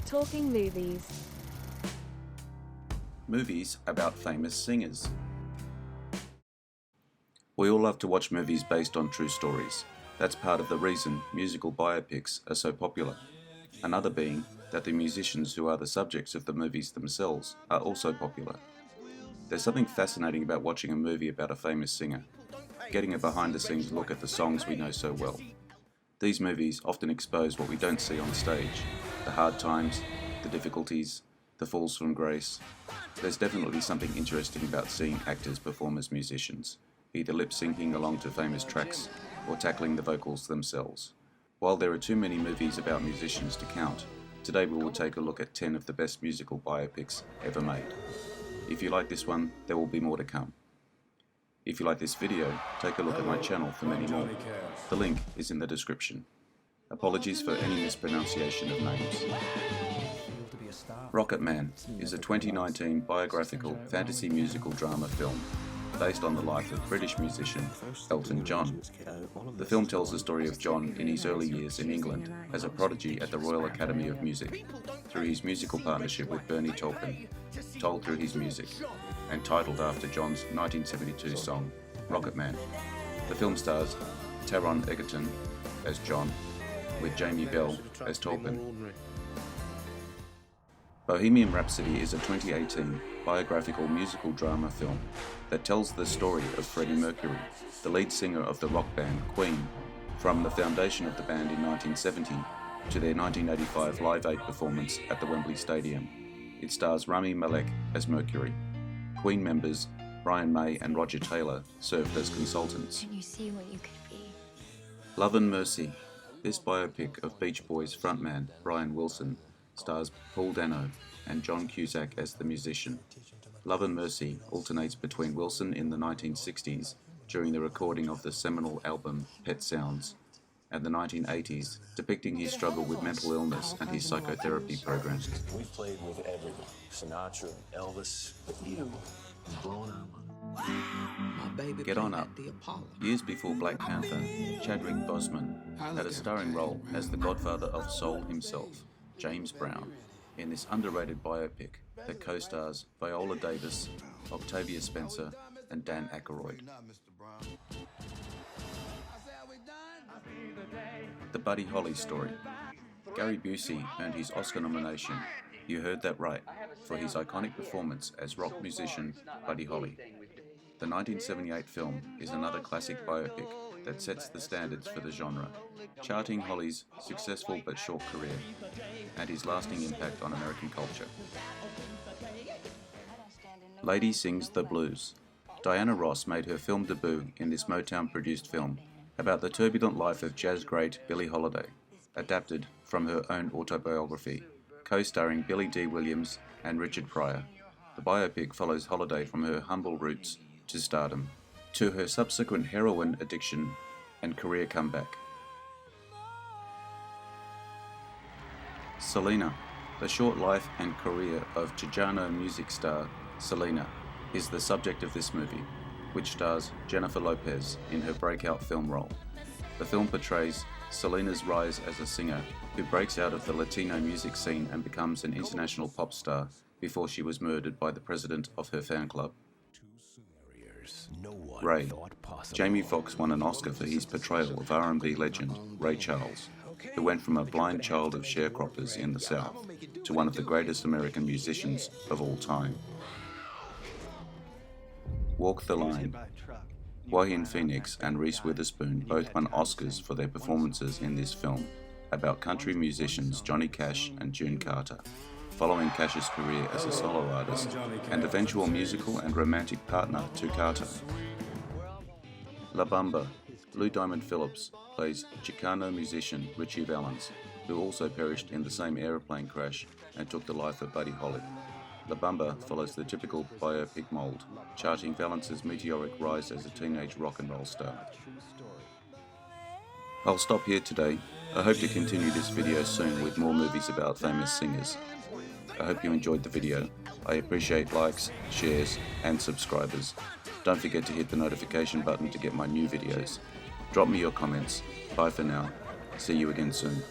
Talking movies. Movies about famous singers. We all love to watch movies based on true stories. That's part of the reason musical biopics are so popular. Another being that the musicians who are the subjects of the movies themselves are also popular. There's something fascinating about watching a movie about a famous singer, getting a behind-the-scenes look at the songs we know so well. These movies often expose what we don't see on stage, the hard times, the difficulties, the falls from grace. There's definitely something interesting about seeing actors perform as musicians, either lip-syncing along to famous tracks or tackling the vocals themselves. While there are too many movies about musicians to count, today we will take a look at 10 of the best musical biopics ever made. If you like this one, there will be more to come. If you like this video, take a look at my channel for many more. The link is in the description. Apologies for any mispronunciation of names. Rocket Man is a 2019 biographical fantasy musical drama film based on the life of British musician Elton John. The film tells the story of John in his early years in England as a prodigy at the Royal Academy of Music, through his musical partnership with Bernie Taupin, told through his music, and titled after John's 1972 song, Rocket Man. The film stars Taron Egerton as John, with Jamie Bell as Taupin. Bohemian Rhapsody is a 2018 biographical musical drama film that tells the story of Freddie Mercury, the lead singer of the rock band Queen, from the foundation of the band in 1970 to their 1985 Live Aid performance at the Wembley Stadium. It stars Rami Malek as Mercury. Queen members Brian May and Roger Taylor served as consultants. Can you see what you could be? Love and Mercy. This biopic of Beach Boys frontman Brian Wilson stars Paul Dano and John Cusack as the musician. Love and Mercy alternates between Wilson in the 1960s during the recording of the seminal album Pet Sounds and the 1980s, depicting his struggle with mental illness and his psychotherapy program. We played with everyone. Sinatra, Elvis, you, blowing our mind. Get On Up. Years before Black Panther, Chadwick Boseman had a starring role as the godfather of soul himself, James Brown, in this underrated biopic that co-stars Viola Davis, Octavia Spencer, and Dan Aykroyd. The Buddy Holly Story. Gary Busey earned his Oscar nomination, you heard that right, for his iconic performance as rock musician Buddy Holly. The 1978 film is another classic biopic that sets the standards for the genre, charting Holly's successful but short career and his lasting impact on American culture. Lady Sings the Blues. Diana Ross made her film debut in this Motown-produced film about the turbulent life of jazz great Billie Holiday, adapted from her own autobiography, co-starring Billy Dee Williams and Richard Pryor. The biopic follows Holiday from her humble roots to stardom, to her subsequent heroin addiction and career comeback. Selena. The short life and career of Chicano music star Selena is the subject of this movie, which stars Jennifer Lopez in her breakout film role. The film portrays Selena's rise as a singer who breaks out of the Latino music scene and becomes an international pop star before she was murdered by the president of her fan club. Ray. Jamie Foxx won an Oscar for his portrayal of R&B legend Ray Charles, who went from a blind child of sharecroppers in the South to one of the greatest American musicians of all time. Walk the Line. Joaquin Phoenix and Reese Witherspoon both won Oscars for their performances in this film about country musicians Johnny Cash and June Carter, following Cash's career as a solo artist and eventual musical and romantic partner to Carter. La Bamba. Lou Diamond Phillips plays Chicano musician Richie Valens, who also perished in the same aeroplane crash and took the life of Buddy Holly. La Bamba follows the typical biopic mold, charting Valens' meteoric rise as a teenage rock and roll star. I'll stop here today. I hope to continue this video soon with more movies about famous singers. I hope you enjoyed the video. I appreciate likes, shares, and subscribers. Don't forget to hit the notification button to get my new videos. Drop me your comments. Bye for now. See you again soon.